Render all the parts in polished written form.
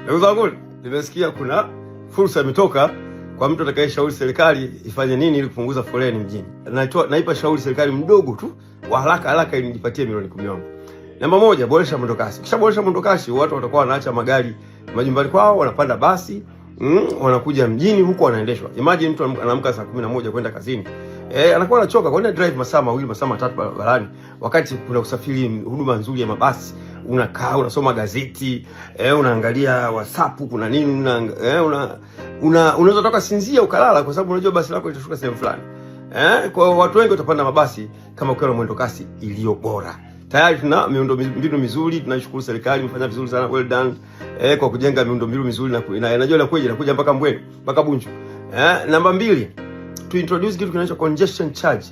Ndugu zangu, nimesikia kuna fursa imetoka kwa mtu atakayeshauri serikali ifanye nini ili kupunguza foleni mjini. Naipa shauri serikali mdogo tu wa haraka ili nijipatie milioni 10 yangu. Namba moja, boresha mwendokasi. Kisha boresha mwendokasi, watu watakuwa wanaacha magari majumbani kwao, wanapanda basi, wanakuja mjini huko wanaendeshwa. Imagine mtu anaamka saa 11 kwenda kazini. Anakuwa anachoka kwenda drive masaa 2 masaa 3 barabarani, wakati kuna usafiri, huduma nzuri ya mabasi. Unakaa unasoma gazeti, unaangalia WhatsApp kuna nini, unaweza toka sinzia ukalala kwa sababu unajua basi lako litashuka sehemu fulani. Kwa watu wengi watapanda mabasi kama ukiwa na mwendo kasi iliyo bora. Tayari tuna miundombinu mizuri, tunashukuru serikali imefanya vizuri sana, well done. Kwa kujenga miundombinu mizuri na inajua inakuja mpaka Mbweni, mpaka Bunju. Namba 2, to introduce kitu kinaitwa congestion charge.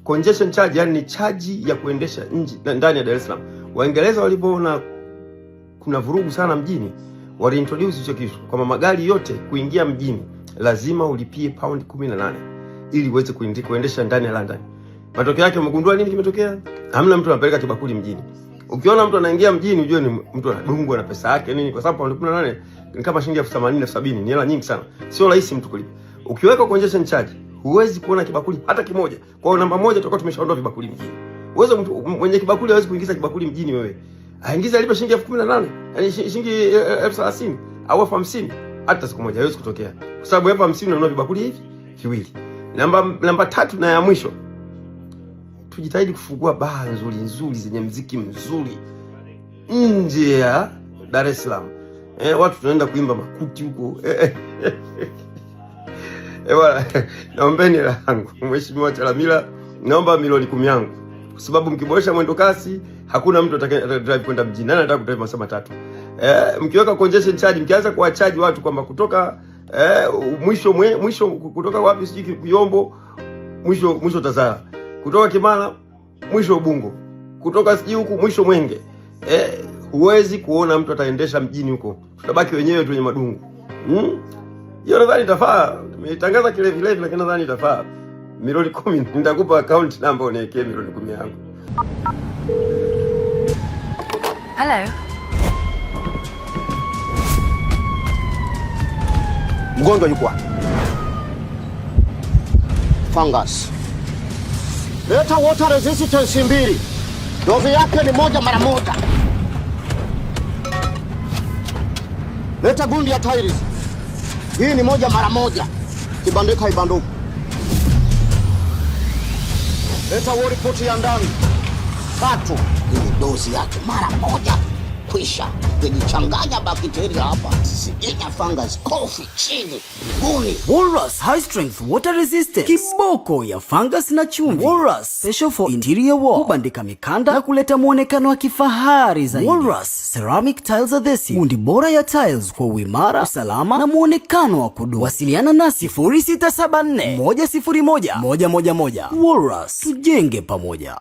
Congestion charge yani ni charge ya kuendesha ndani ya Dar es Salaam. Waingereza walipoona kuna vurugu sana mjini, wali introduce hicho kitu kwamba magari yote kuingia mjini lazima ulipie pound 18 ili uweze kuendesha ndani ya London. Matokeo yake umegundua nini kimetokea? Hamna mtu anapeleka kibakuli mjini. Ukiona mtu anaingia mjini ujue ni mtu anadungwa na pesa yake nini, kwa sababu pound 18 ni kama shilingi 80,070, ni hela nyingi sana. Sio rahisi mtu kulipa. Ukiweka congestion charge, huwezi kuona kibakuli hata kimoja. Kwa hiyo namba 1 tutakuwa tumeshaondoa vibakuli mjini. Uwezo mtu mwenye kibakuli hawezi kuingiza kibakuli mjini wewe. Aingiza alipe shilingi 18,000, yani shilingi 30,000 au 50,000 hata siku moja haiwezi kutokea. Kwa sababu 50,000 unanunua vibakuli hivi viwili. Namba 3 na ya mwisho. Tujitahidi kufungua baa nzuri zenye muziki mzuri nje ya Dar es Salaam. Watu tunaenda kuimba makuti huko. Bwana, naombeni langu Mheshimiwa Chalamila, naomba milioni 10 yangu. Kwa sababu mkiboresha mwendo kasi, hakuna mtu atakaye drive kwenda mjini. Nani anataka kudrive masaa 3? Mkiweka congestion charge, mkianza kuwacharge watu kwamba kutoka mwisho kutoka wapi sijui Kuyombo, mwisho Tazara. Kutoka Kimara, mwisho Ubungo. Kutoka sijui huku mwisho Mwenge. Huwezi kuona mtu ataendesha mjini huko. Tutabaki wenyewe tu wenye madungu. Hiyo nadhani itafaa. Nimetangaza kile vile lakini nadhani itafaa. Milioni 10 nitakupa account number uniwekee milioni 10 yangu. Hello. Mgonjwa yuko wapi? Fungus. Leta water resistance 2. Dozi yake ni 1 mara moja. Leta gundi ya Tyris. Hii ni 1 mara moja. Kibandika ibanduku. Leta ripoti ya ndani 3. Hii dozi yake mara moja. Kwisha. Kujichanganya bakteria hapa. Sisinya fungus, coffee, chini, guni. Walrus High Strength Water Resistant. Kiboko ya fungus na chumvi. Walrus Special for Interior Wall. Kubandika mikanda na kuleta muonekano wa kifahari zaidi. Walrus Ceramic Tiles Adhesive. Gundi bora ya tiles kwa uimara, usalama na muonekano wa kudumu. Wasiliana nasi 0674 101 111. Walrus, tujenge pamoja.